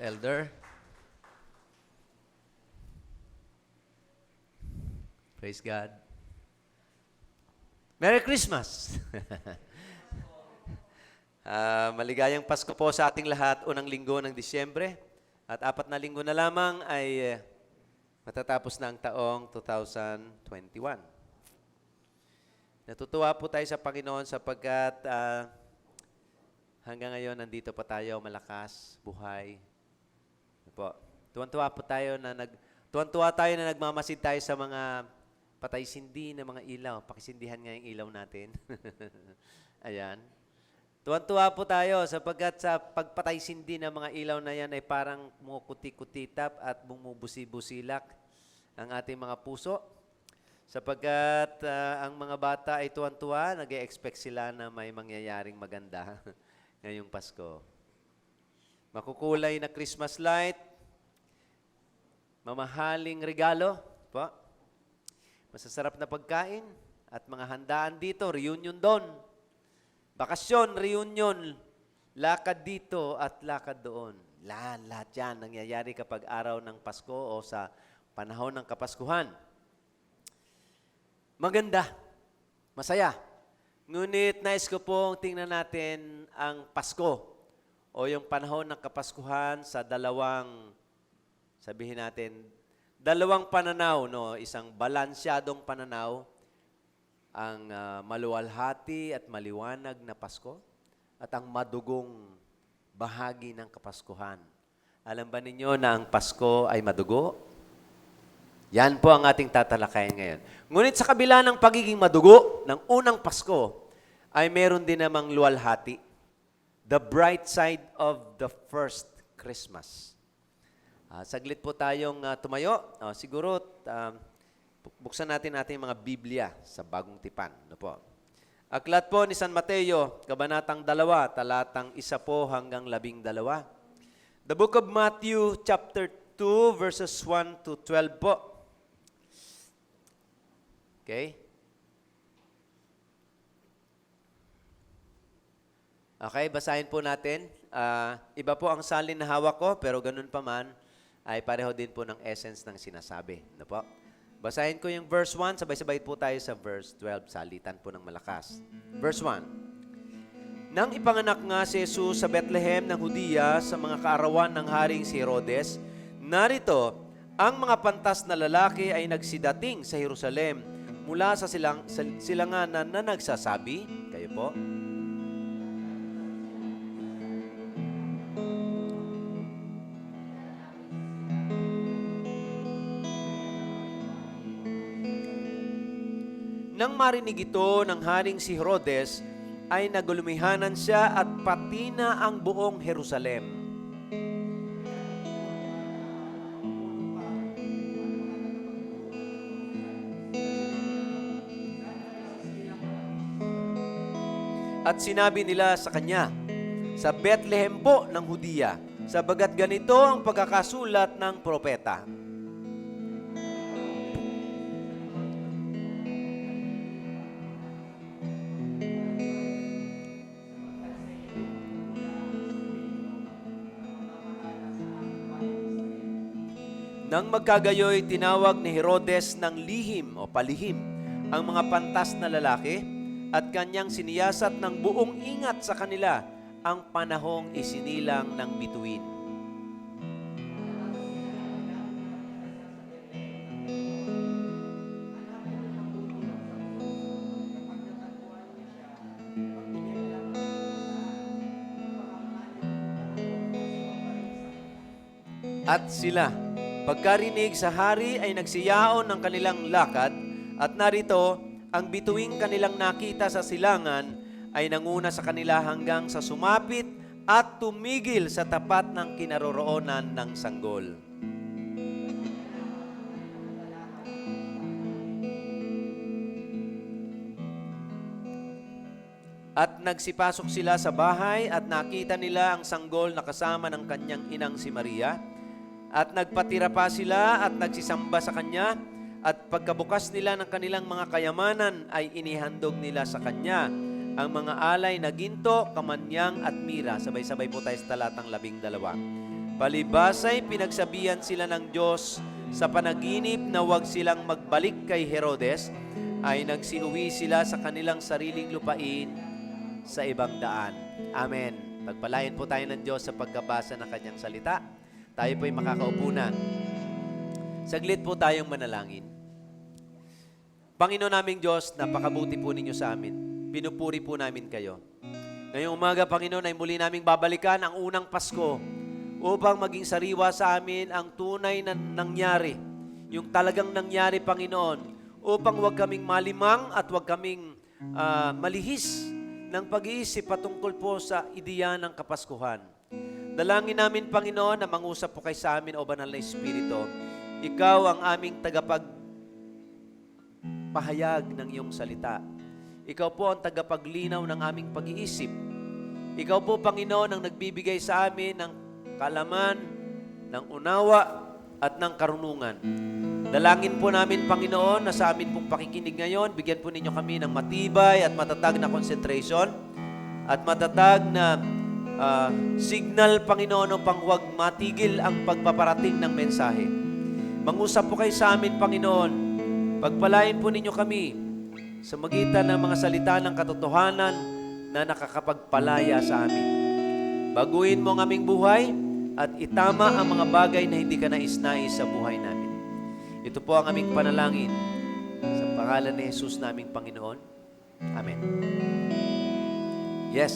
Elder. Praise God. Merry Christmas! Maligayang Pasko po sa ating lahat, unang linggo ng Disyembre. At 4 na linggo na lamang ay matatapos na ang taong 2021. Natutuwa po tayo sa Panginoon sapagkat hanggang ngayon nandito pa tayo malakas, buhay. Po. Tuwan-tuwa tayo na nagmamasid tayo sa mga patay-sindi na mga ilaw. Pakisindihan nga yung ilaw natin. Ayan. Tuwan-tuwa po tayo sapagkat sa pagpatay-sindi ng mga ilaw na yan ay parang kumukuti-kutitap at bumubusi-busilak ang ating mga puso. Sapagkat ang mga bata ay tuwan-tuwa, nag-e-expect sila na may mangyayaring maganda ngayong Pasko. Makukulay na Christmas light, mamahaling regalo, po. Masasarap na pagkain at mga handaan dito, reunion doon. Bakasyon, reunion, lakad dito at lakad doon. Lahat yan nangyayari kapag araw ng Pasko o sa panahon ng Kapaskuhan. Maganda, masaya. Ngunit nais ko pong tingnan natin ang Pasko o yung panahon ng Kapaskuhan sa dalawang pananaw, no? Isang balansyadong pananaw, ang maluwalhati at maliwanag na Pasko at ang madugong bahagi ng Kapaskuhan. Alam ba ninyo na ang Pasko ay madugo? Yan po ang ating tatalakayin ngayon. Ngunit sa kabila ng pagiging madugo ng unang Pasko, ay meron din namang luwalhati. The bright side of the first Christmas. Saglit po tayong tumayo. Siguro, buksan natin ating mga Biblia sa Bagong Tipan. Ano po? Aklat po ni San Mateo, Kabanatang 2, talatang 1 po hanggang 12. The Book of Matthew, chapter 2, verses 1 to 12 po. Okay? Okay, basahin po natin. Iba po ang salin na hawak ko, pero ganun pa man, ay pareho din po ng essence ng sinasabi. Ano po? Basahin ko yung verse 1, sabay-sabay po tayo sa verse 12, salitan po ng malakas. Verse 1. Nang ipanganak nga si Jesus sa Bethlehem ng Judea sa mga kaarawan ng haring si Herodes, narito, ang mga pantas na lalaki ay nagsidating sa Jerusalem mula sa silanganan na nagsasabi, kayo po, nang marinig ito ng haring si Herodes, ay nagulumihanan siya at pati na ang buong Jerusalem. At sinabi nila sa kanya, sa Bethlehem po ng Judea, sabagat ganito ang pagkakasulat ng propeta. Nang magkagayoy, tinawag ni Herodes ng lihim o palihim ang mga pantas na lalaki at kanyang siniyasat ng buong ingat sa kanila ang panahong isinilang ng bituin. At sila, pagkarinig sa hari ay nagsiyaon ng kanilang lakad at narito, ang bituing kanilang nakita sa silangan ay nanguna sa kanila hanggang sa sumapit at tumigil sa tapat ng kinaroroonan ng sanggol. At nagsipasok sila sa bahay at nakita nila ang sanggol na kasama ng kanyang inang si Maria. At nagpatira pa sila at nagsisamba sa kanya, at pagkabukas nila ng kanilang mga kayamanan ay inihandog nila sa kanya ang mga alay na ginto, kamanyang at mira. Sabay-sabay po tayo sa talatang 12. Palibas ay pinagsabihan sila ng Diyos sa panaginip na huwag silang magbalik kay Herodes, ay nagsiuwi sila sa kanilang sariling lupain sa ibang daan. Amen. Pagpalain po tayo ng Diyos sa pagkabasa ng Kanyang salita. Tayo po'y makakaupo na. Saglit po tayong manalangin. Panginoon naming Diyos, napakabuti po ninyo sa amin. Pinupuri po namin kayo. Ngayong umaga, Panginoon, ay muli naming babalikan ang unang Pasko upang maging sariwa sa amin ang tunay na nangyari. Yung talagang nangyari, Panginoon, upang huwag kaming malimang at huwag kaming malihis ng pag-iisip patungkol po sa ideya ng Kapaskuhan. Dalangin namin, Panginoon, na mangusap po kayo sa amin, O Banal na Espiritu. Ikaw ang aming tagapagpahayag ng iyong salita. Ikaw po ang tagapaglinaw ng aming pag-iisip. Ikaw po, Panginoon, ang nagbibigay sa amin ng kaalaman, ng unawa, at ng karunungan. Dalangin po namin, Panginoon, na sa amin pong pakikinig ngayon, bigyan po ninyo kami ng matibay at matatag na concentration at matatag na signal, Panginoon, upang huwag matigil ang pagpaparating ng mensahe. Mangusap po kayo sa amin, Panginoon. Pagpalain po ninyo kami sa magitan ng mga salita ng katotohanan na nakakapagpalaya sa amin. Baguhin mo ang aming buhay at itama ang mga bagay na hindi ka nais-nais sa buhay namin. Ito po ang aming panalangin sa pangalan ni Jesus naming Panginoon. Amen. Yes,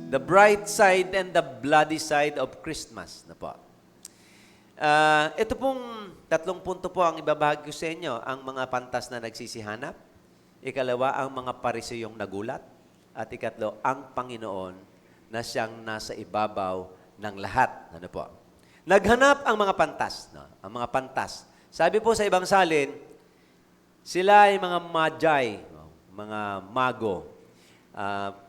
the bright side and the bloody side of Christmas na po. Ito pong tatlong punto po ang ibabahagi ko sa inyo, ang mga pantas na nagsisihanap. Ikalawa, ang mga pariseyong nagulat. At ikatlo, ang Panginoon na siyang nasa ibabaw ng lahat. Ano po? Naghanap ang mga pantas. No? Ang mga pantas. Sabi po sa ibang salin, sila ay mga magi, no? Mga mago.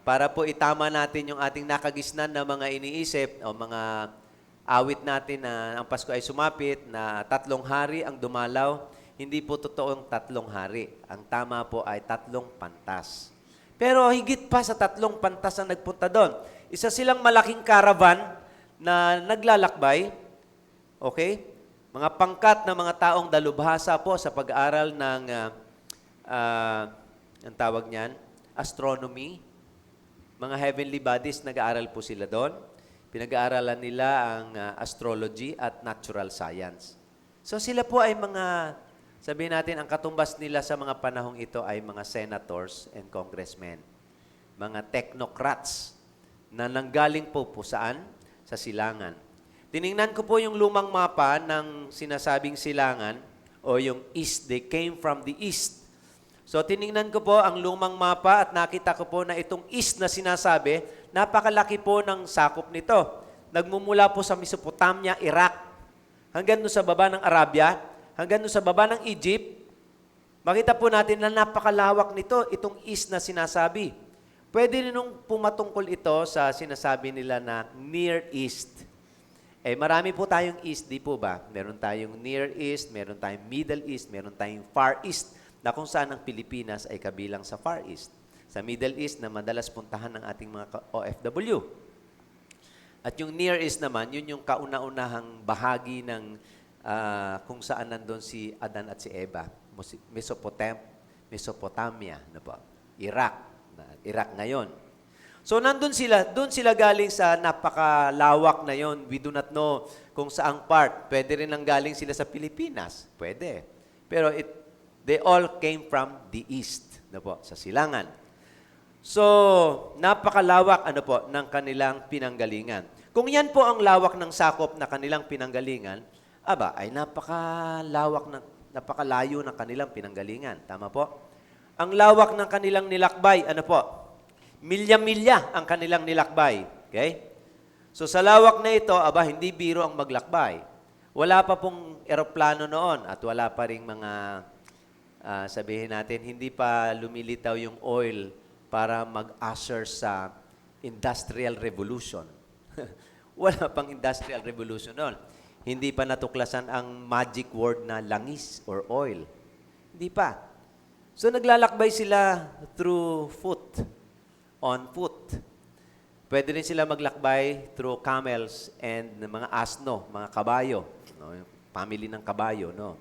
Para po itama natin yung ating nakagisnan na mga iniisip o mga awit natin na ang Pasko ay sumapit, na 3 hari ang dumalaw. Hindi po totoong 3 hari. Ang tama po ay 3 pantas. Pero higit pa sa 3 pantas ang nagpunta doon. Isa silang malaking caravan na naglalakbay. Okay? Mga pangkat ng mga taong dalubhasa po sa pag-aaral ng, ang tawag niyan, astronomy. Mga heavenly bodies, nag-aaral po sila doon. Pinag-aaralan nila ang astrology at natural science. So sila po ay mga, sabihin natin, ang katumbas nila sa mga panahong ito ay mga senators and congressmen. Mga technocrats na nanggaling po saan? Sa silangan. Tiningnan ko po yung lumang mapa ng sinasabing silangan o yung east. They came from the east. So tiningnan ko po ang lumang mapa at nakita ko po na itong east na sinasabi, napakalaki po ng sakop nito. Nagmumula po sa Mesopotamia, Iraq, hanggang doon sa baba ng Arabia, hanggang doon sa baba ng Egypt. Makita po natin na napakalawak nito, itong east na sinasabi. Pwede ninong pumatungkol ito sa sinasabi nila na Near East. Marami po tayong East, di po ba? Meron tayong Near East, meron tayong Middle East, meron tayong Far East, na kung saan ang Pilipinas ay kabilang sa Far East. Sa Middle East na madalas puntahan ng ating mga OFW. At yung Near East naman, yun yung kauna-unahang bahagi ng kung saan nandun si Adan at si Eva. Mesopotamia, na po? Iraq ngayon. So nandun sila, doon sila galing sa napakalawak na yon. We do not know kung saang part. Pwede rin lang galing sila sa Pilipinas. Pwede. Pero they all came from the east, na po, sa silangan. So, napakalawak ng kanilang pinanggalingan. Kung yan po ang lawak ng sakop na kanilang pinanggalingan, ay napakalayo ng kanilang pinanggalingan. Tama po? Ang lawak ng kanilang nilakbay, milya-milya ang kanilang nilakbay. Okay? So sa lawak na ito, hindi biro ang maglakbay. Wala pa pong eroplano noon at wala pa ring mga, sabihin natin, hindi pa lumilitaw yung oil para mag-usher sa Industrial Revolution. Wala pang Industrial Revolution noon. Hindi pa natuklasan ang magic word na langis or oil. Hindi pa. So naglalakbay sila through foot, on foot. Pwede rin sila maglakbay through camels and mga asno, mga kabayo. No? Yung family ng kabayo. No?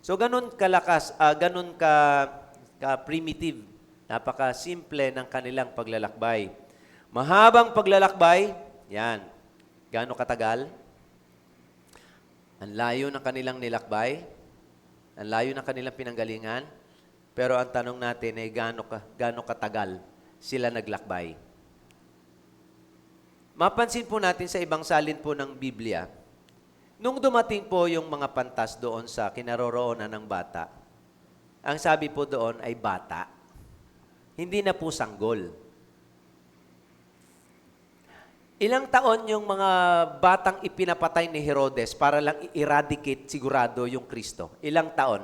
So, ganun kalakas, ganun ka-primitive. Napaka-simple ng kanilang paglalakbay. Mahabang paglalakbay, yan. Gaano katagal? Ang layo ng kanilang nilakbay. Ang layo ng kanilang pinanggalingan. Pero ang tanong natin ay gaano katagal sila naglakbay. Mapansin po natin sa ibang salin po ng Biblia, nung dumating po yung mga pantas doon sa kinaroroonan ng bata, ang sabi po doon ay bata. Hindi na po sanggol. Ilang taon yung mga batang ipinapatay ni Herodes para lang i-eradicate sigurado yung Kristo? Ilang taon?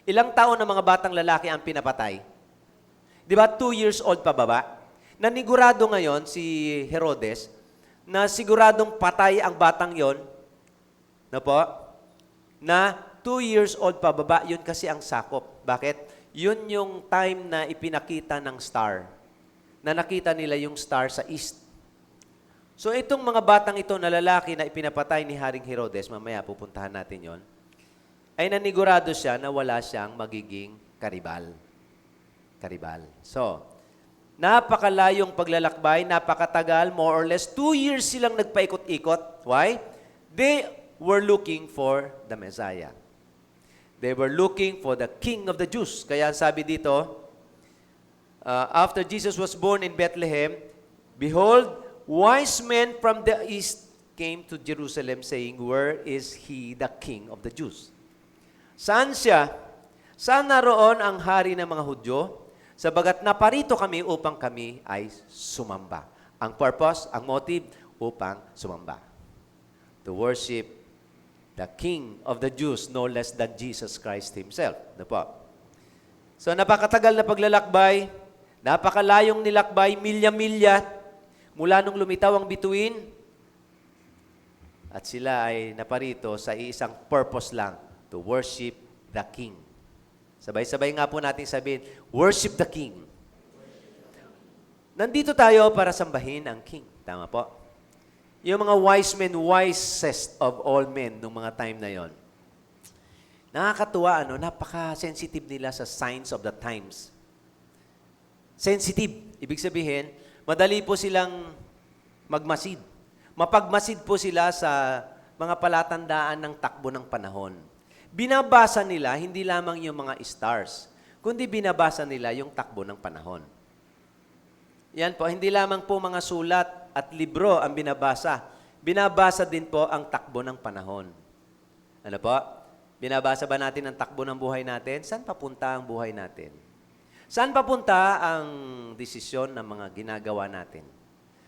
Ilang taon ang mga batang lalaki ang pinapatay? Di ba 2 years old pababa? Nanigurado ngayon si Herodes na siguradong patay ang batang yon, na po, na 2 years old pababa, yun kasi ang sakop. Bakit? Yun yung time na ipinakita ng star, na nakita nila yung star sa east. So itong mga batang ito na lalaki na ipinapatay ni Haring Herodes, mamaya pupuntahan natin yon, ay nanigurado siya na wala siyang magiging karibal. Karibal. So, napakalayong paglalakbay, napakatagal, more or less 2 years silang nagpaikot-ikot. Why? They were looking for the Messiah. They were looking for the King of the Jews. Kaya sabi dito, after Jesus was born in Bethlehem, behold, wise men from the east came to Jerusalem saying, where is he, the King of the Jews? Saan siya? Saan naroon ang hari ng mga Hudyo? Sabagat naparito kami upang kami ay sumamba. Ang purpose, ang motive, upang sumamba. To worship the King of the Jews, no less than Jesus Christ Himself. Ano po? So napakatagal na paglalakbay, napakalayong nilakbay, milya-milya, mula nung lumitaw ang bituin, at sila ay naparito sa isang purpose lang, to worship the King. Sabay-sabay nga po natin sabihin, worship the King. Nandito tayo para sambahin ang King. Tama po? Yung mga wise men, wisest of all men nung mga time na yon. Nakakatuwa, napaka-sensitive nila sa signs of the times. Sensitive. Ibig sabihin, madali po silang magmasid. Mapagmasid po sila sa mga palatandaan ng takbo ng panahon. Binabasa nila hindi lamang yung mga stars, kundi binabasa nila yung takbo ng panahon. Yan po, hindi lamang po mga sulat at libro ang binabasa. Binabasa din po ang takbo ng panahon. Ano po? Binabasa ba natin ang takbo ng buhay natin? Saan papunta ang buhay natin? Saan papunta ang desisyon ng mga ginagawa natin?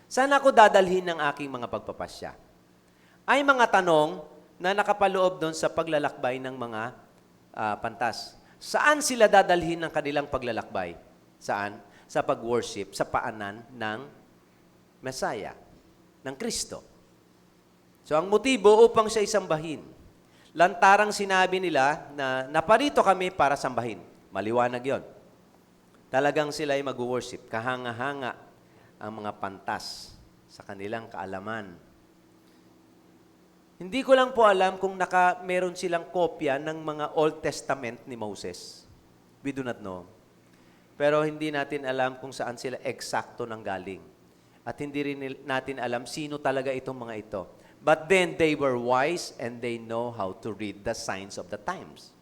Saan ako dadalhin ng aking mga pagpapasya? Ay mga tanong na nakapaloob doon sa paglalakbay ng mga pantas. Saan sila dadalhin ng kanilang paglalakbay? Saan? Sa pag-worship, sa paanan ng Messiah, ng Kristo. So ang motibo upang siya isambahin. Lantarang sinabi nila na naparito kami para sambahin. Maliwanag yon. Talagang sila ay mag-worship. Kahanga-hanga ang mga pantas sa kanilang kaalaman. Hindi ko lang po alam kung meron silang kopya ng mga Old Testament ni Moses. We do not know. Pero hindi natin alam kung saan sila eksakto nanggaling. At hindi rin natin alam sino talaga itong mga ito. But then they were wise and they know how to read the signs of the times.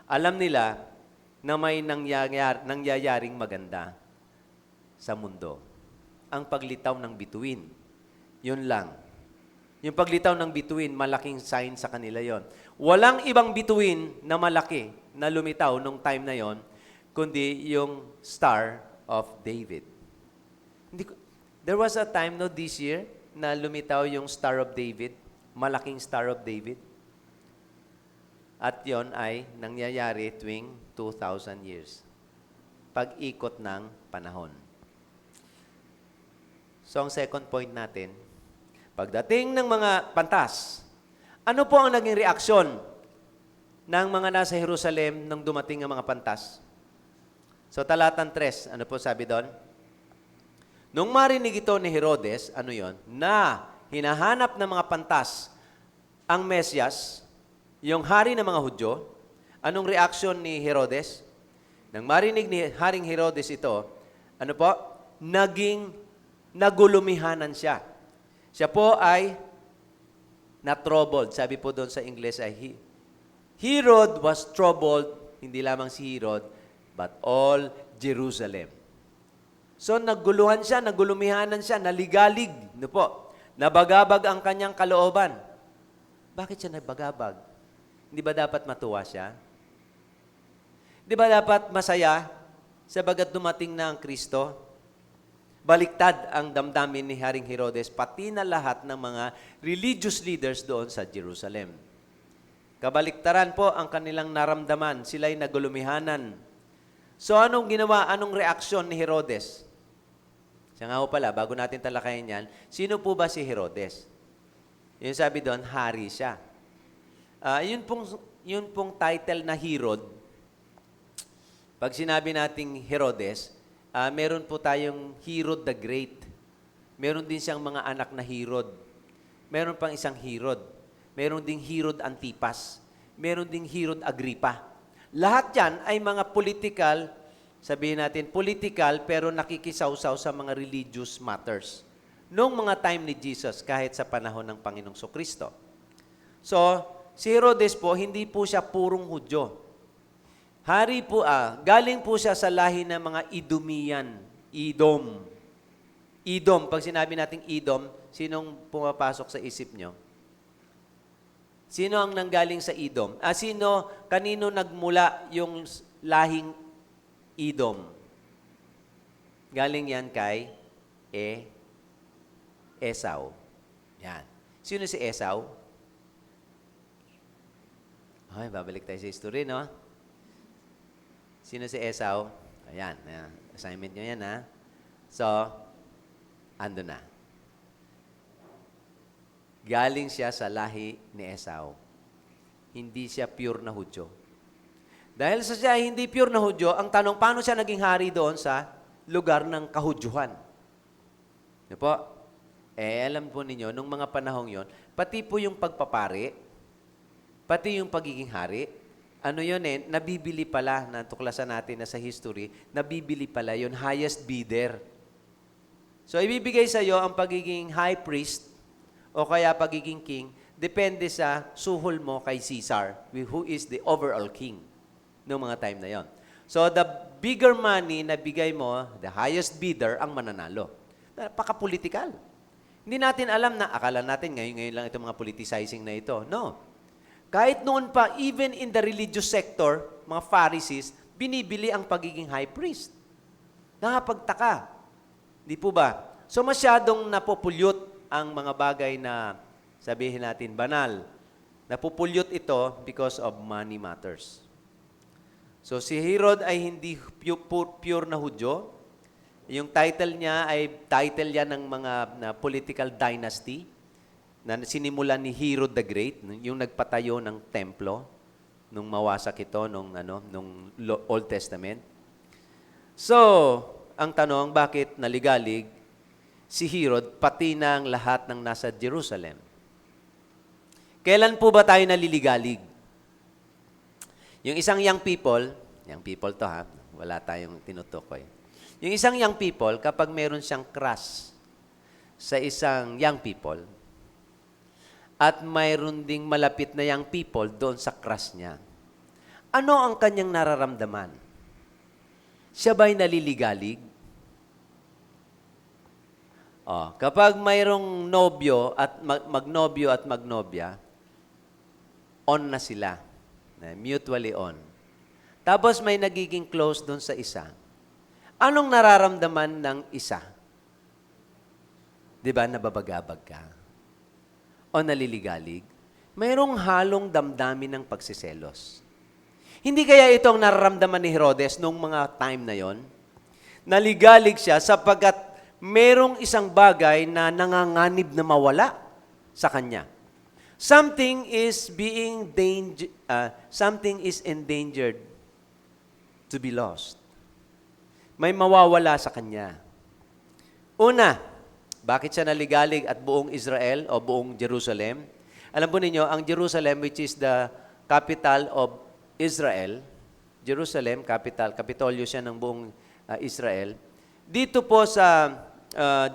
Alam nila na may nangyayaring maganda sa mundo. Ang paglitaw ng bituin. Yun lang. Yung paglitaw ng bituin, malaking sign sa kanila yon. Walang ibang bituin na malaki na lumitaw nung time na yon, kundi yung Star of David. There was a time this year na lumitaw yung Star of David, malaking Star of David. At yon ay nangyayari tuwing 2,000 years. Pag-ikot ng panahon. So ang second point natin, pagdating ng mga pantas, ano po ang naging reaksyon ng mga nasa Jerusalem nang dumating ang mga pantas? So talatan 3, ano po sabi doon? Nung marinig ito ni Herodes, ano yon? Na hinahanap ng mga pantas ang Mesyas, yung hari ng mga Hudyo. Anong reaksyon ni Herodes? Nang marinig ni Haring Herodes ito, ano po? Nagulumihanan siya. Siya po ay na-troubled. Sabi po doon sa Ingles ay Herod was troubled, hindi lamang si Herod, but all Jerusalem. So nagguluhan siya, nagulumihanan siya, naligalig. No po? Nabagabag ang kanyang kalooban. Bakit siya nabagabag? Hindi ba dapat matuwa siya? Di ba dapat masaya sabagat dumating na ang Kristo? Baliktad ang damdamin ni Haring Herodes, pati na lahat ng mga religious leaders doon sa Jerusalem. Kabaliktaran po ang kanilang naramdaman. Sila'y nagulumihanan. So anong ginawa? Anong reaksyon ni Herodes? Siya nga po pala, bago natin talakayin yan, sino po ba si Herodes? Yung sabi doon, hari siya. Yun pong title na Herod, pag sinabi nating Herodes, meron po tayong Herod the Great. Meron din siyang mga anak na Herod. Meron pang isang Herod. Meron ding Herod Antipas. Meron ding Herod Agrippa. Lahat yan ay mga political, sabihin natin, political pero nakikisawsaw sa mga religious matters. Noong mga time ni Jesus, kahit sa panahon ng Panginoong Kristo. So, si Herodes po, hindi po siya purong Hudyo. Hari po, galing po siya sa lahi ng mga Idumean, Edom. Edom, pag sinabi nating Edom, sinong pumapasok sa isip nyo? Sino ang nanggaling sa Edom? Kanino nagmula yung lahing Edom? Galing yan kay Esau. Yan. Sino si Esau? Ay, babalik tayo sa history, no? Sino si Esau? Ayan. Assignment nyo yan, ha? So, ando na. Galing siya sa lahi ni Esau. Hindi siya pure na Hudyo. Dahil sa siya hindi pure na Hudyo, ang tanong, paano siya naging hari doon sa lugar ng kahudyuhan? Ano po? Alam po ninyo, nung mga panahong yon, pati po yung pagpapari, pati yung pagiging hari, nabibili pala, natuklasan natin na sa history, nabibili pala yun, highest bidder. So, ibibigay sa iyo ang pagiging high priest o kaya pagiging king, depende sa suhol mo kay Caesar, who is the overall king noong mga time na yon. So, the bigger money na bigay mo, the highest bidder ang mananalo. Napaka-political. Hindi natin alam na, akala natin ngayon lang itong mga politicizing na ito. No. Kahit noon pa, even in the religious sector, mga Pharisees, binibili ang pagiging high priest. Nakapagtaka. Di po ba? So masyadong napopulyot ang mga bagay na sabihin natin banal. Napopulyot ito because of money matters. So si Herod ay hindi pure na Hudyo. Yung title niya ay title yan ng mga political dynasty na sinimulan ni Herod the Great, yung nagpatayo ng templo nung mawasak ito nung Old Testament. So, ang tanong, bakit naligalig si Herod pati ng lahat ng nasa Jerusalem? Kailan po ba tayo naliligalig? Yung isang young people to ha, wala tayong tinutukoy. Yung isang young people, kapag meron siyang crush sa isang young people, at mayroon ding malapit na young people doon sa crush niya, ano ang kanyang nararamdaman? Siya ba'y naliligalig? Kapag mayroong nobyo at magnobyo at magnobya, on na sila. Mutually on. Tapos may nagiging close doon sa isa. Anong nararamdaman ng isa? Di ba, nababagabag ka? O naliligalig? Mayroong halong damdamin ng pagsiselos. Hindi kaya ito ang nararamdaman ni Herodes noong mga time na yon? Naligalig siya sapagkat merong isang bagay na nanganganib na mawala sa kanya. Something is endangered to be lost. May mawawala sa kanya. Una, bakit siya naligalig at buong Israel o buong Jerusalem? Alam po ninyo, ang Jerusalem, which is the capital of Israel, Jerusalem, capital, kapitolyo siya ng buong Israel. Dito po sa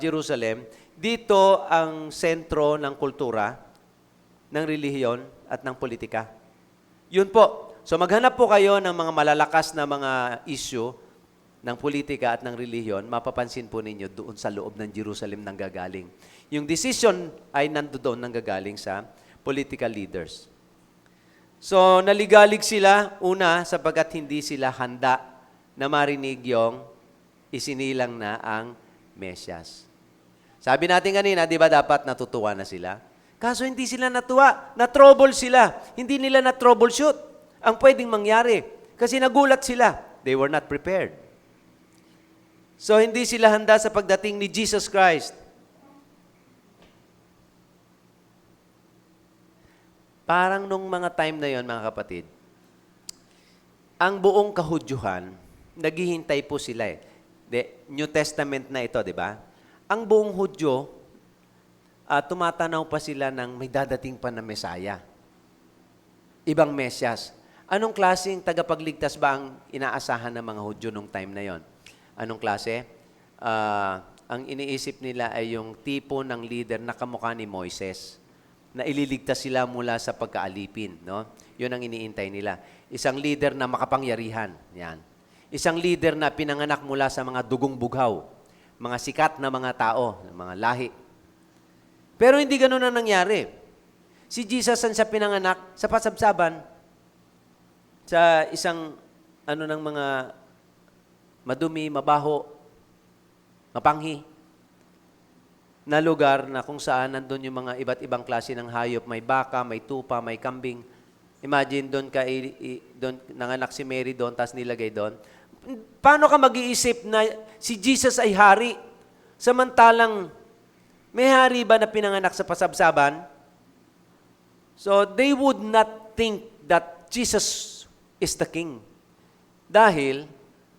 Jerusalem, dito ang sentro ng kultura, ng relihiyon at ng politika. Yun po. So maghanap po kayo ng mga malalakas na mga issue ng politika at ng relihiyon, mapapansin po ninyo doon sa loob ng Jerusalem nanggagaling. Yung decision ay nandoon nanggagaling sa political leaders. So naligalig sila, una, sapagkat hindi sila handa na marinig yung isinilang na ang Mesyas. Sabi natin kanina, di ba dapat natutuwa na sila? Kaso hindi sila natuwa, na-trouble sila. Hindi nila na-troubleshoot ang pwedeng mangyari. Kasi nagulat sila. They were not prepared. So hindi sila handa sa pagdating ni Jesus Christ. Parang nung mga time na yon, mga kapatid, ang buong kahudyuhan, naghihintay po sila eh. New Testament na ito, di ba? Ang buong Hudyo, tumatanaw pa sila ng may dadating pa na Mesaya. Ibang Mesyas. Anong klaseng tagapagligtas ba ang inaasahan ng mga Hudyo nung time na yon? Anong klase? Ang iniisip nila ay yung tipo ng leader na kamukha ni Moises, na ililigtas sila mula sa pagkaalipin. No? Yun ang iniintay nila. Isang leader na makapangyarihan. Yan. Isang leader na pinanganak mula sa mga dugong bughaw, mga sikat na mga tao, mga lahi. Pero hindi ganun ang nangyari. Si Jesus, saan siya pinanganak? Sa pasabsaban. Sa isang, ng mga madumi, mabaho, mapanghi, na lugar na kung saan nandun yung mga iba't ibang klase ng hayop. May baka, may tupa, may kambing. Imagine doon nanganak si Mary doon, tapos nilagay doon. Paano ka mag-iisip na si Jesus ay hari? Samantalang, may hari ba na pinanganak sa pasabsaban? So, they would not think that Jesus is the king. Dahil,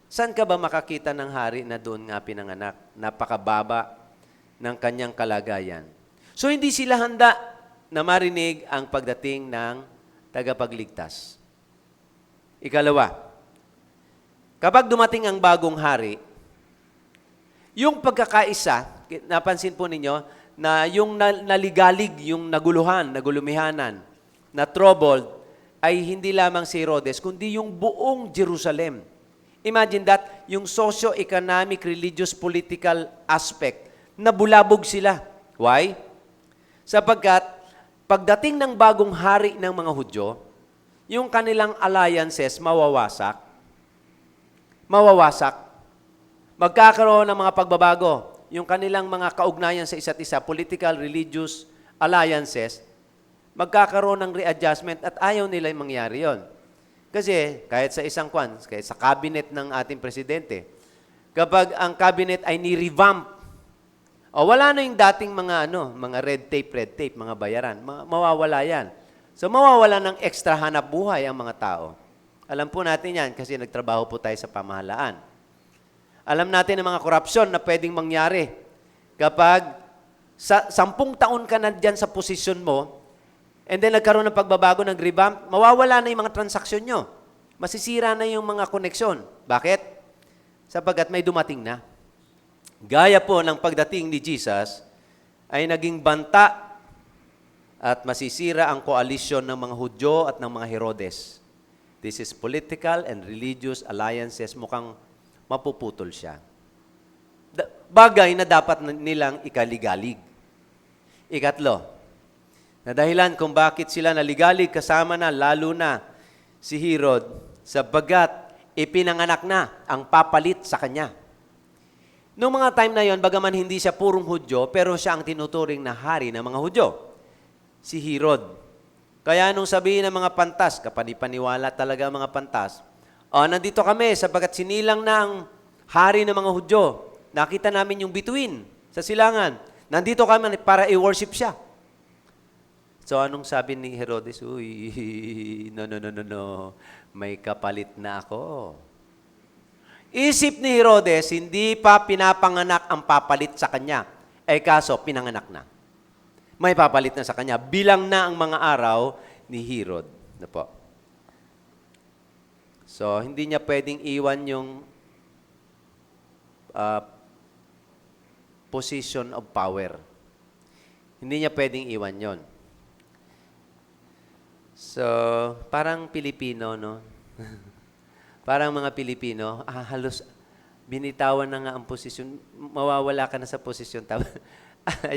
saan ka ba makakita ng hari na doon nga pinanganak? Napakababa ng kanyang kalagayan. So, hindi sila handa na marinig ang pagdating ng tagapagligtas. Ikalawa, kapag dumating ang bagong hari, yung pagkakaisa, napansin po ninyo, na yung naligalig, yung naguluhan, nagulumihanan, na troubled, ay hindi lamang si Herodes, kundi yung buong Jerusalem. Imagine that, yung socio-economic, religious, political aspect, nabulabog sila. Why? Sapagkat, pagdating ng bagong hari ng mga Hudyo, yung kanilang alliances mawawasak. Magkakaroon ng mga pagbabago. Yung kanilang mga kaugnayan sa isa't isa, political, religious alliances, magkakaroon ng readjustment at ayaw nila yung mangyari yon. Kasi kahit sa kahit sa cabinet ng ating presidente, kapag ang cabinet ay ni-revamp, wala na yung dating mga red tape, mga bayaran, mawawala yan. So mawawala ng extra hanap buhay ang mga tao. Alam po natin yan kasi nagtrabaho po tayo sa pamahalaan. Alam natin ang mga korupsyon na pwedeng mangyari. Kapag 10 taon ka na dyan sa posisyon mo, and then nagkaroon ng pagbabago, ng revamp, mawawala na yung mga transaksyon nyo. Masisira na yung mga koneksyon. Bakit? Sapagkat may dumating na. Gaya po ng pagdating ni Jesus, ay naging banta at masisira ang koalisyon ng mga Hudyo at ng mga Herodes. This is political and religious alliances. Mukhang mapuputol siya. Bagay na dapat nilang ikaligalig. Ikatlo, na dahilan kung bakit sila naligalig kasama na, lalo na si Herod, sabagat ipinanganak na ang papalit sa kanya. Noong mga time na yon, bagaman hindi siya purong Hudyo, pero siya ang tinuturing na hari ng mga Hudyo. Si Herod. Kaya nung sabihin ng mga pantas, kapanipaniwala talaga ang mga pantas, nandito kami sapagat sinilang na ang hari ng mga Hudyo. Nakita namin yung bituin sa silangan. Nandito kami para i-worship siya. So anong sabi ni Herodes? No. May kapalit na ako. Isip ni Herodes, hindi pa pinapanganak ang papalit sa kanya. Eh kaso, pinanganak na. May papalit na sa kanya. Bilang na ang mga araw ni Herod. Ano po? So, hindi niya pwedeng iwan yung position of power. Hindi niya pwedeng iwan yon. So, parang Pilipino, no? Parang mga Pilipino, halos binitawan na nga ang posisyon. Mawawala ka na sa posisyon.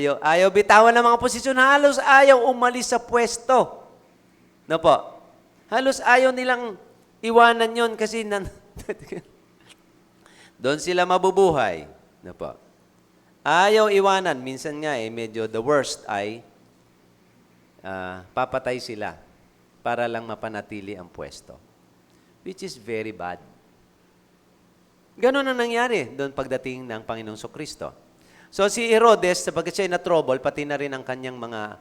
Ayaw bitawan ng mga posisyon. Halos ayaw umalis sa pwesto. No po? Halos ayaw nilang iwanan yon kasi doon sila mabubuhay. No po? Ayaw iwanan. Minsan nga medyo the worst ay papatay sila para lang mapanatili ang pwesto. Which is very bad. Ganon ang nangyari doon pagdating ng Panginoong Kristo. So si Herodes, sapagkat siya na-trouble, pati na rin ang kanyang mga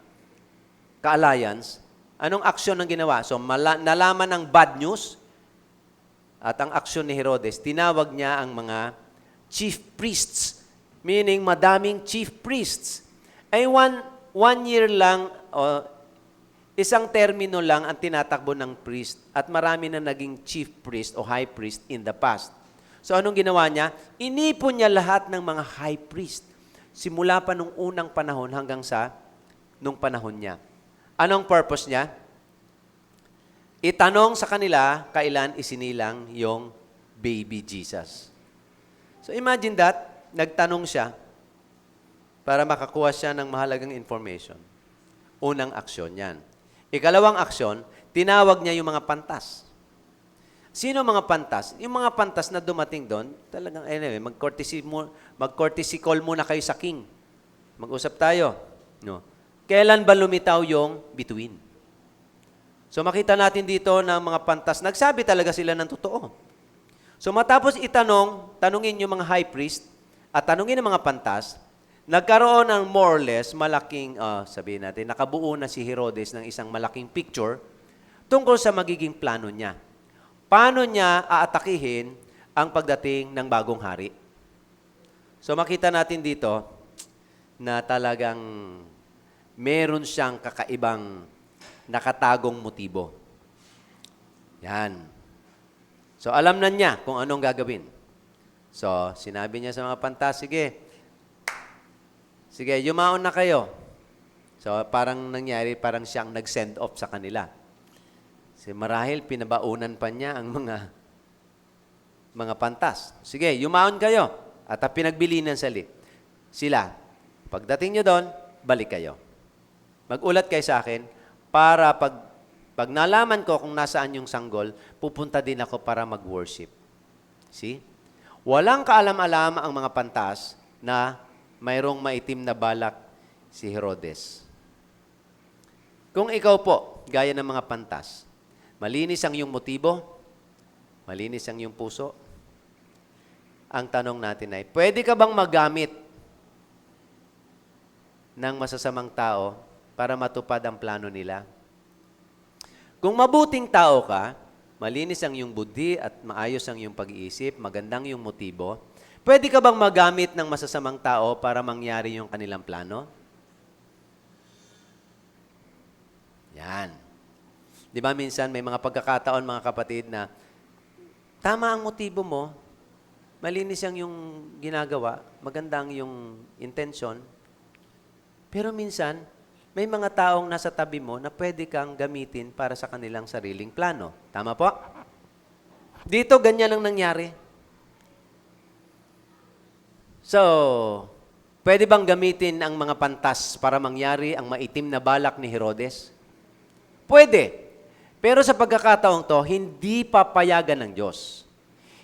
ka-alliance, anong aksyon ang ginawa? So nalaman ng bad news, at ang aksyon ni Herodes, tinawag niya ang mga chief priests, meaning madaming chief priests. Ay one year lang, isang termino lang ang tinatakbo ng priest at marami na naging chief priest o high priest in the past. So anong ginawa niya? Inipon niya lahat ng mga high priest. Simula pa nung unang panahon hanggang sa nung panahon niya. Anong purpose niya? Itanong sa kanila kailan isinilang yung baby Jesus. So imagine that, nagtanong siya para makakuha siya ng mahalagang information. Unang aksyon yan. Ikalawang aksyon, tinawag niya yung mga pantas. Sino mga pantas? Yung mga pantas na dumating doon, talagang anyway, mag-courtesy call muna kayo sa king. Mag-usap tayo. No. Kailan ba lumitaw yung bituin? So makita natin dito na mga pantas, nagsabi talaga sila ng totoo. So matapos tanungin yung mga high priest at tanungin ng mga pantas, nagkaroon ng more or less malaking, sabihin natin, nakabuo na si Herodes ng isang malaking picture tungkol sa magiging plano niya. Paano niya aatakihin ang pagdating ng bagong hari? So makita natin dito na talagang meron siyang kakaibang nakatagong motibo. Yan. So alam na niya kung anong gagawin. So sinabi niya sa mga pantas, Sige, yumaon na kayo. So, parang nangyari, parang siyang nag-send off sa kanila. Kasi marahil, pinabaunan pa niya ang mga pantas. Sige, yumaon kayo. At pinagbilinan sila. Pagdating nyo doon, balik kayo. Mag-ulat kayo sa akin para pag nalaman ko kung nasaan yung sanggol, pupunta din ako para mag-worship. See? Walang kaalam-alam ang mga pantas na mayroong maitim na balak si Herodes. Kung ikaw po, gaya ng mga pantas, malinis ang iyong motibo, malinis ang iyong puso, ang tanong natin ay, pwede ka bang magamit ng masasamang tao para matupad ang plano nila? Kung mabuting tao ka, malinis ang iyong buddhi at maayos ang iyong pag-iisip, magandang iyong motibo, pwede ka bang magamit ng masasamang tao para mangyari yung kanilang plano? Yan. Di ba minsan may mga pagkakataon, mga kapatid, na tama ang motibo mo, malinis ang yung ginagawa, magandang yung intention, pero minsan, may mga taong nasa tabi mo na pwede kang gamitin para sa kanilang sariling plano. Tama po? Dito, ganyan ang nangyari. So, pwede bang gamitin ang mga pantas para mangyari ang maitim na balak ni Herodes? Pwede. Pero sa pagkakataong to, hindi papayagan ng Diyos.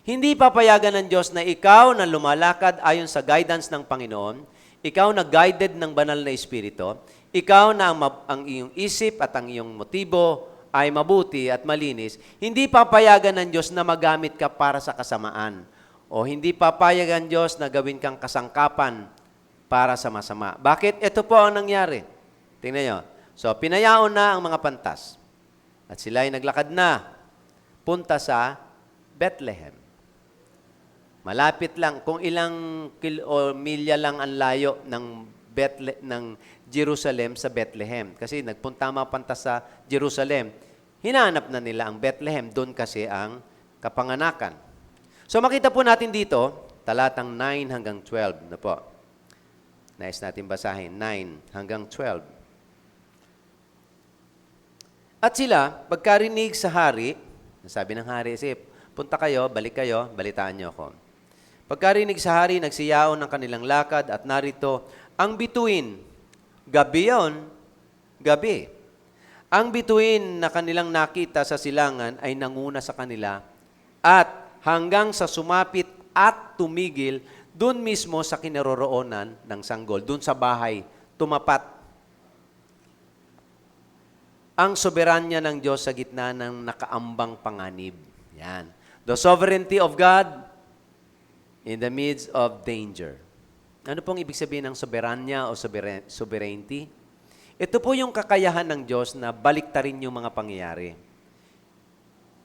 Hindi papayagan ng Diyos na ikaw na lumalakad ayon sa guidance ng Panginoon, ikaw na guided ng banal na Espiritu, ikaw na ang iyong isip at ang iyong motibo ay mabuti at malinis, hindi papayagan ng Diyos na magamit ka para sa kasamaan. O hindi papayagan Diyos na gawin kang kasangkapan para sa masama. Bakit? Ito po ang nangyari. Tingnan nyo. So, pinayaon na ang mga pantas. At sila ay naglakad na punta sa Bethlehem. Malapit lang, kung ilang o milya lang ang layo ng Jerusalem sa Bethlehem. Kasi nagpunta mapanta sa Jerusalem, hinanap na nila ang Bethlehem, doon kasi ang kapanganakan. So makita po natin dito, talatang 9 hanggang 12 na po. Nais natin basahin, 9 hanggang 12. At sila, pagkarinig sa hari, sabi ng hari, punta kayo, balitaan niyo ako. Pagkarinig sa hari, nagsiyaon ng kanilang lakad at narito, ang bituin, gabi yon, gabi. Ang bituin na kanilang nakita sa silangan ay nanguna sa kanila at hanggang sa sumapit at tumigil doon mismo sa kinaroroonan ng sanggol, doon sa bahay, tumapat ang soberanya ng Diyos sa gitna ng nakaambang panganib. Yan. The sovereignty of God in the midst of danger. Ano pong ibig sabihin ng soberanya o sovereignty? Ito po yung kakayahan ng Diyos na baliktarin yung mga pangyayari.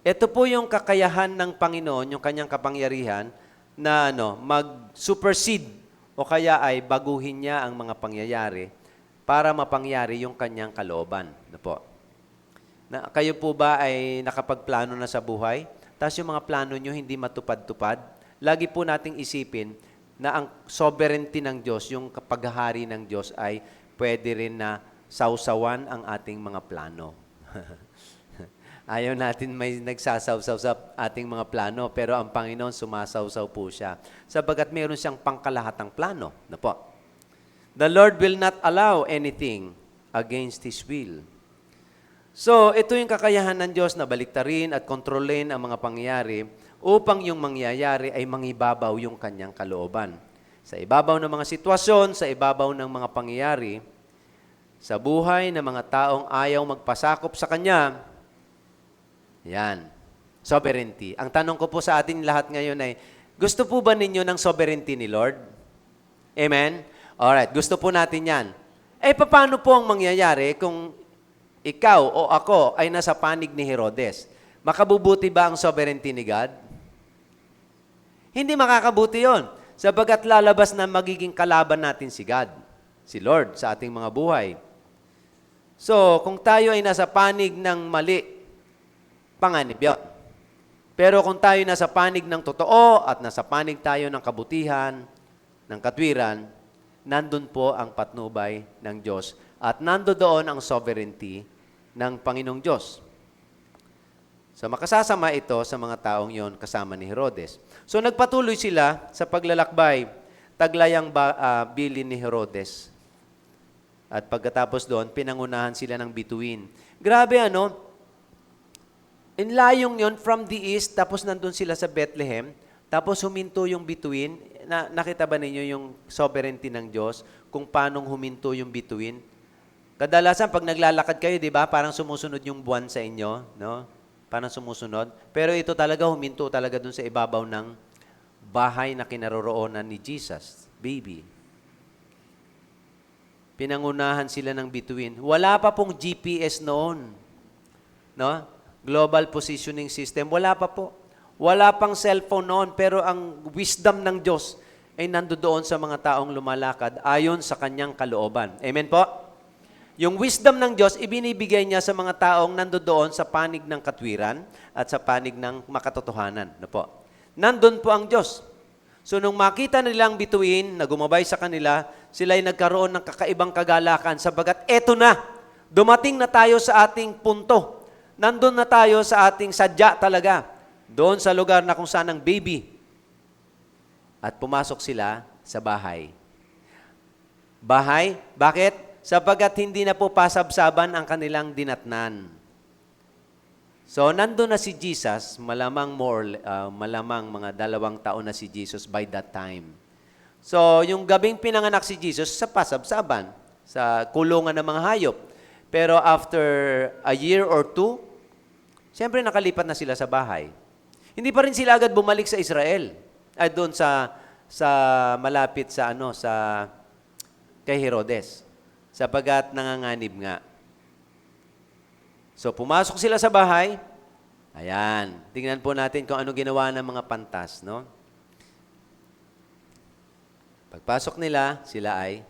Ito po yung kakayahan ng Panginoon, yung kanyang kapangyarihan na mag-supersede o kaya ay baguhin niya ang mga pangyayari para mapangyari yung kanyang kalooban. Po. Kayo po ba ay nakapagplano na sa buhay? Tapos yung mga plano nyo hindi matupad-tupad? Lagi po nating isipin na ang sovereignty ng Diyos, yung paghahari ng Diyos ay pwede rin na sausawan ang ating mga plano. Ayaw natin may nagsasawsaw sa ating mga plano, pero ang Panginoon sumasawsaw po siya. Sabagat meron siyang pangkalahatang plano. Na po. The Lord will not allow anything against His will. So, ito yung kakayahan ng Diyos na baliktarin at kontrolin ang mga pangyayari upang yung mangyayari ay mangibabaw yung kanyang kalooban. Sa ibabaw ng mga sitwasyon, sa ibabaw ng mga pangyayari, sa buhay ng mga taong ayaw magpasakop sa Kanya, yan, sovereignty. Ang tanong ko po sa atin lahat ngayon ay, gusto po ba ninyo ng sovereignty ni Lord? Amen? Alright, gusto po natin yan. Paano po ang mangyayari kung ikaw o ako ay nasa panig ni Herodes? Makabubuti ba ang sovereignty ni God? Hindi makakabuti yon. Sabagat lalabas na magiging kalaban natin si God, si Lord, sa ating mga buhay. So, kung tayo ay nasa panig ng mali, panganib yun. Pero kung tayo nasa panig ng totoo at nasa panig tayo ng kabutihan, ng katwiran, nandun po ang patnubay ng Diyos at nandoon ang sovereignty ng Panginoong Diyos. So makasasama ito sa mga taong yon kasama ni Herodes. So nagpatuloy sila sa paglalakbay, taglayang bilin ni Herodes. At pagkatapos doon, pinangunahan sila ng bituin. Grabe inlayong yon from the east, tapos nandun sila sa Bethlehem, tapos huminto yung bituin. Nakita ba ninyo yung sovereignty ng Diyos, kung paanong huminto yung bituin? Kadalasan, pag naglalakad kayo, di ba, parang sumusunod yung buwan sa inyo, no? Parang sumusunod. Pero ito talaga, huminto talaga dun sa ibabaw ng bahay na kinaroroonan ni Jesus, baby. Pinangunahan sila ng bituin. Wala pa pong GPS noon. No? Global Positioning System. Wala pa po. Wala pang cellphone noon, pero ang wisdom ng Diyos ay nandoon sa mga taong lumalakad ayon sa kanyang kalooban. Amen po? Yung wisdom ng Diyos, ibinibigay niya sa mga taong nandoon sa panig ng katwiran at sa panig ng makatotohanan. Nandun po ang Diyos. So, nung makita nilang bituin na gumabay sa kanila, sila ay nagkaroon ng kakaibang kagalakan sabagat eto na, dumating na tayo sa ating punto. Nandun na tayo sa ating sadya talaga. Doon sa lugar na kung saan ang baby. At pumasok sila sa bahay. Bahay? Bakit? Sapagat hindi na po pasabsaban ang kanilang dinatnan. So, nandun na si Jesus, malamang mga 2 taon na si Jesus by that time. So, yung gabing pinanganak si Jesus sa pasabsaban, sa kulungan ng mga hayop. Pero after a year or 2, siyempre nakalipat na sila sa bahay. Hindi pa rin sila agad bumalik sa Israel. Ay doon sa malapit sa kay Herodes. Sapagat nanganganib nga. So, pumasok sila sa bahay. Ayan. Tingnan po natin kung ano ginawa ng mga pantas, no? Pagpasok nila, sila ay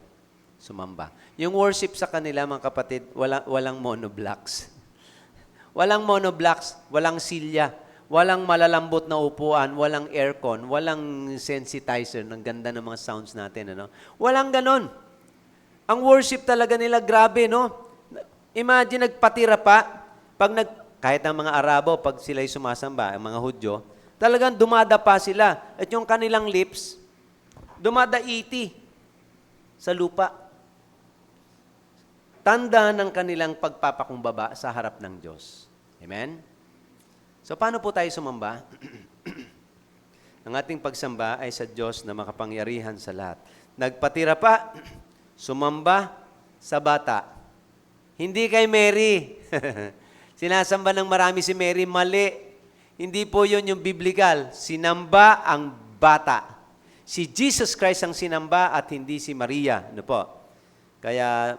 sumamba. Yung worship sa kanila, mga kapatid, walang monoblocks. Walang monoblocks, walang silya, walang malalambot na upuan, walang aircon, walang sensitizer. Ang ganda ng mga sounds natin, ano? Walang ganon. Ang worship talaga nila, grabe, no? Imagine, nagpatira pa. Kahit ang mga Arabo, pag sila'y sumasamba, ang mga Hudyo, talagang dumadapa sila. At yung kanilang lips, dumadaiti sa lupa. Tanda ng kanilang pagpapakumbaba sa harap ng Diyos. Amen? So, paano po tayo sumamba? Ang ating pagsamba ay sa Diyos na makapangyarihan sa lahat. Nagpatira pa, sumamba sa bata. Hindi kay Mary. Sinasamba ng marami si Mary, mali. Hindi po yun yung biblical. Sinamba ang bata. Si Jesus Christ ang sinamba at hindi si Maria. Ano po? Kaya,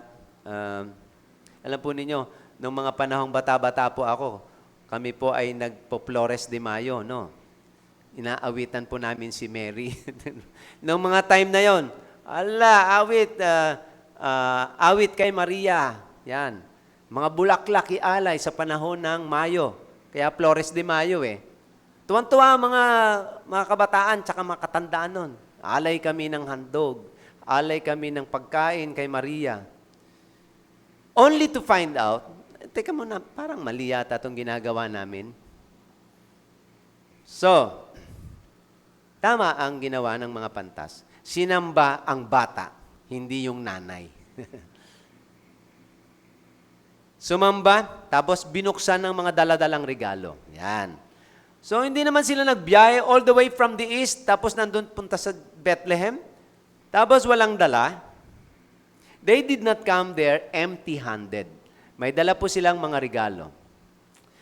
alam po ninyo, nung mga panahong bata-bata po ako, kami po ay nagpo-Flores de Mayo, no? Inaawitan po namin si Mary. Nung mga time na yon, awit kay Maria. Yan. Mga bulaklak ialay sa panahon ng Mayo. Kaya Flores de Mayo eh. Tuwan-tuwa mga kabataan tsaka mga katandaan nun. Alay kami ng handog. Alay kami ng pagkain kay Maria. Only to find out, teka muna, parang mali yata itong ginagawa namin. So, tama ang ginawa ng mga pantas. Sinamba ang bata, hindi yung nanay. Sumamba, tapos binuksan ng mga daladalang regalo. Yan. So, hindi naman sila nagbiyahe all the way from the east, tapos nandun punta sa Bethlehem. Tapos walang dala. They did not come there empty-handed. May dala po silang mga regalo.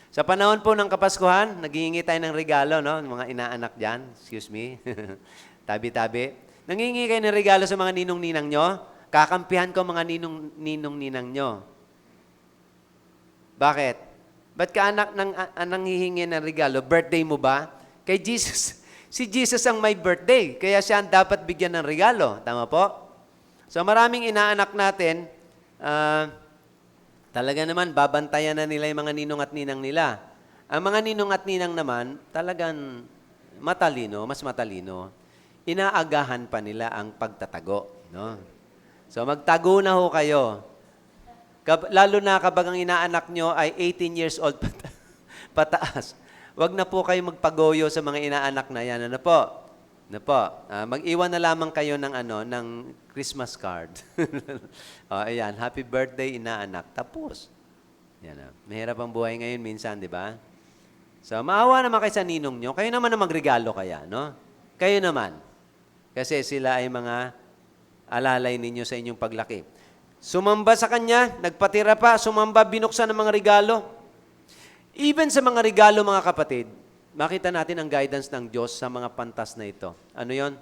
Sa panahon po ng Kapaskuhan, naghihingi tayo ng regalo, no? Mga inaanak dyan. Excuse me. Tabi-tabi. Nanghihingi kayo ng regalo sa mga ninong-ninang nyo. Kakampihan ko mga ninong-ninang nyo. Bakit? Ba't ka nanghihingi ng regalo? Birthday mo ba? Kay Jesus. Si Jesus ang may birthday. Kaya siya ang dapat bigyan ng regalo. Tama po? So maraming inaanak natin, talaga naman, babantayan na nila yung mga ninong at ninang nila. Ang mga ninong at ninang naman, talagang matalino, mas matalino. Inaagahan pa nila ang pagtatago. No? So magtago na ho kayo. Lalo na kapag ang inaanak nyo ay 18 years old pataas. Huwag na po kayo magpagoyo sa mga inaanak na yan. Ano po? Mag-iwan na lamang kayo ng Christmas card. Ayan, happy birthday, inaanak. Tapos. Yan, mahirap ang buhay ngayon minsan, di ba? So, maawa naman kayo sa ninong nyo. Kayo naman na magregalo kaya, no? Kayo naman. Kasi sila ay mga alalay ninyo sa inyong paglaki. Sumamba sa kanya, nagpatira pa, sumamba, binuksan ng mga regalo. Even sa mga regalo, mga kapatid, makita natin ang guidance ng Diyos sa mga pantas na ito. Ano yon?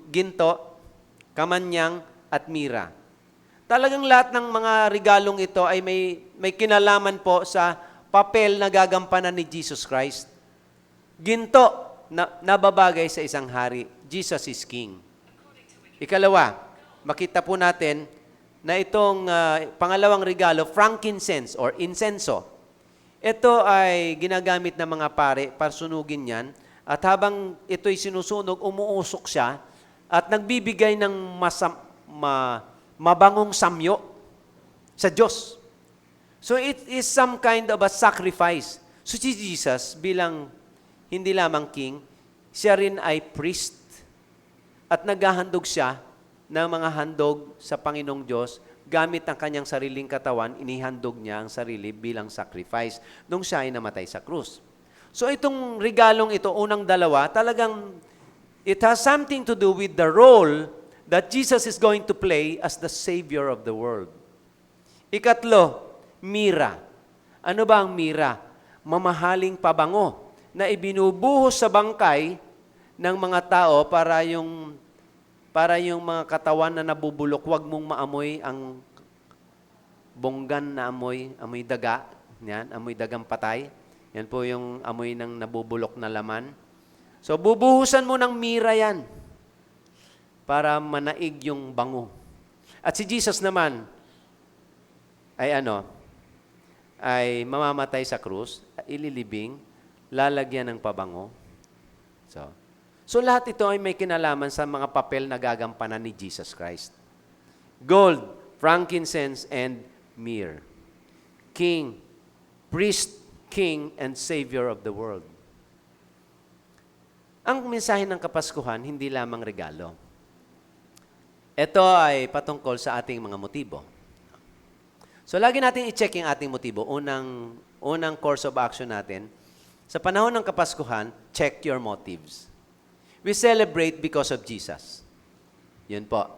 Ginto, kamanyang, at mira. Talagang lahat ng mga regalong ito ay may kinalaman po sa papel na gagampanan ni Jesus Christ. Ginto, nababagay sa isang hari. Jesus is King. Ikalawa, makita po natin na itong pangalawang regalo, frankincense or insenso. Ito ay ginagamit ng mga pare para sunugin yan. At habang ito'y sinusunog, umuusok siya at nagbibigay ng mabangong samyo sa Diyos. So it is some kind of a sacrifice. So si Jesus bilang hindi lamang king, siya rin ay priest. At naghahandog siya ng mga handog sa Panginoong Diyos, gamit ang kanyang sariling katawan, inihandog niya ang sarili bilang sacrifice nung siya ay namatay sa krus. So itong regalong ito, unang dalawa, talagang it has something to do with the role that Jesus is going to play as the Savior of the world. Ikatlo, mira. Ano ba ang mira? Mamahaling pabango na ibinubuhos sa bangkay ng mga tao para yung mga katawan na nabubulok, huwag mong maamoy ang bonggan na amoy daga. Yan, amoy dagang patay. Yan po yung amoy ng nabubulok na laman. So, bubuhusan mo ng mira yan. para manaig yung bango. At si Jesus naman ay mamamatay sa krus, ililibing, lalagyan ng pabango. So lahat ito ay may kinalaman sa mga papel na gagampanan ni Jesus Christ. Gold, frankincense, and myrrh. King, priest, king, and savior of the world. Ang mensahe ng Kapaskuhan, hindi lamang regalo. Ito ay patungkol sa ating mga motibo. So lagi natin i-check yung ating motibo. Unang course of action natin, sa panahon ng Kapaskuhan, check your motives. We celebrate because of Jesus. Yun po.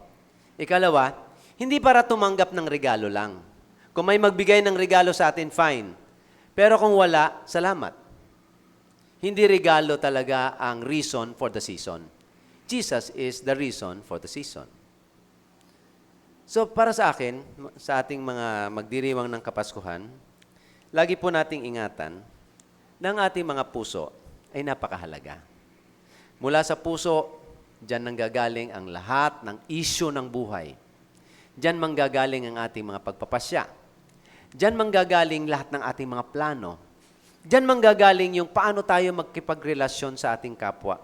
Ikalawa, hindi para tumanggap ng regalo lang. Kung may magbigay ng regalo sa atin, fine. Pero kung wala, salamat. Hindi regalo talaga ang reason for the season. Jesus is the reason for the season. So para sa akin, sa ating mga magdiriwang ng Kapaskuhan, lagi po nating ingatan na ang ating mga puso ay napakahalaga. Mula sa puso, diyan nanggagaling ang lahat ng issue ng buhay. Diyan manggagaling ang ating mga pagpapasya. Diyan manggagaling lahat ng ating mga plano. Diyan manggagaling yung paano tayo magkipagrelasyon sa ating kapwa.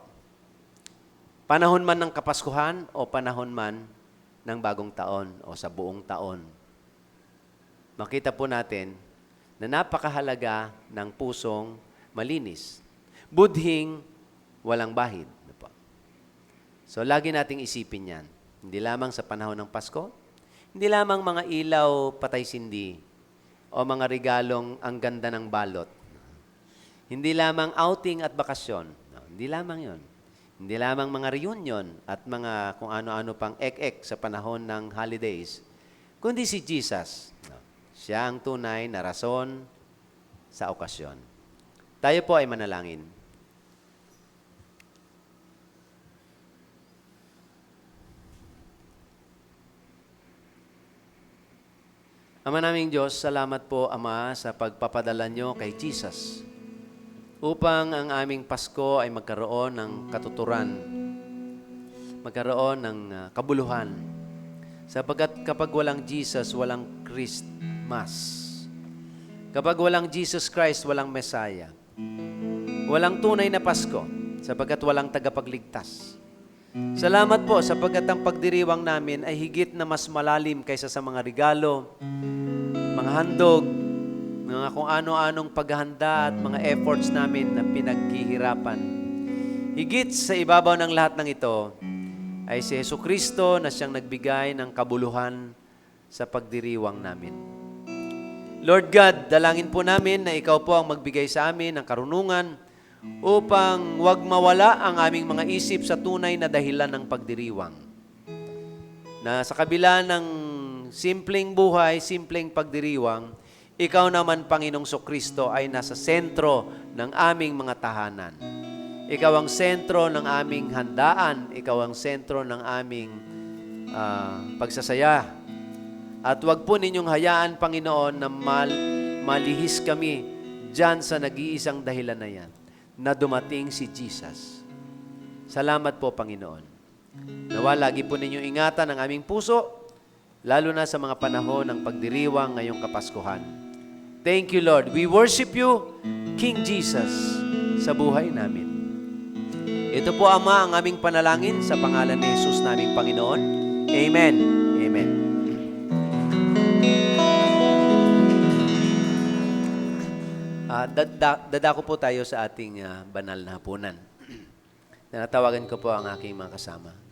Panahon man ng Kapaskuhan o panahon man ng bagong taon o sa buong taon. Makita po natin na napakahalaga ng pusong malinis. Budhing walang bahid. So, lagi nating isipin yan. Hindi lamang sa panahon ng Pasko, hindi lamang mga ilaw patay-sindi o mga regalong ang ganda ng balot. Hindi lamang outing at bakasyon. No, hindi lamang yon. Hindi lamang mga reunion at mga kung ano-ano pang ek-ek sa panahon ng holidays, kundi si Jesus. No, siya ang tunay na rason sa okasyon. Tayo po ay manalangin. Ama naming Diyos, salamat po, Ama, sa pagpapadala nyo kay Jesus upang ang aming Pasko ay magkaroon ng katuturan, magkaroon ng kabuluhan. Sapagkat kapag walang Jesus, walang Christmas. Kapag walang Jesus Christ, walang Messiah. Walang tunay na Pasko, sapagkat walang tagapagligtas. Salamat po sapagkat ang pagdiriwang namin ay higit na mas malalim kaysa sa mga regalo, mga handog, mga kung ano-anong paghahanda at mga efforts namin na pinaghihirapan. Higit sa ibabaw ng lahat ng ito ay si Jesucristo na siyang nagbigay ng kabuluhan sa pagdiriwang namin. Lord God, dalangin po namin na Ikaw po ang magbigay sa amin ng karunungan upang wag mawala ang aming mga isip sa tunay na dahilan ng pagdiriwang. Na sa kabila ng simpleng buhay, simpleng pagdiriwang, Ikaw naman, Panginoong Sokristo, ay nasa sentro ng aming mga tahanan. Ikaw ang sentro ng aming handaan. Ikaw ang sentro ng aming pagsasaya. At wag po ninyong hayaan, Panginoon, na malihis kami dyan sa nag-iisang dahilan na yan, na dumating si Jesus. Salamat po, Panginoon. Nawa, lagi po ninyong ingatan ang aming puso, lalo na sa mga panahon ng pagdiriwang ngayong Kapaskuhan. Thank you, Lord. We worship you, King Jesus, sa buhay namin. Ito po, Ama, ang aming panalangin sa pangalan ni Jesus naming Panginoon. Amen. Amen. Dadako po tayo sa ating banal na hapunan. Natawagan ko po ang aking mga kasama.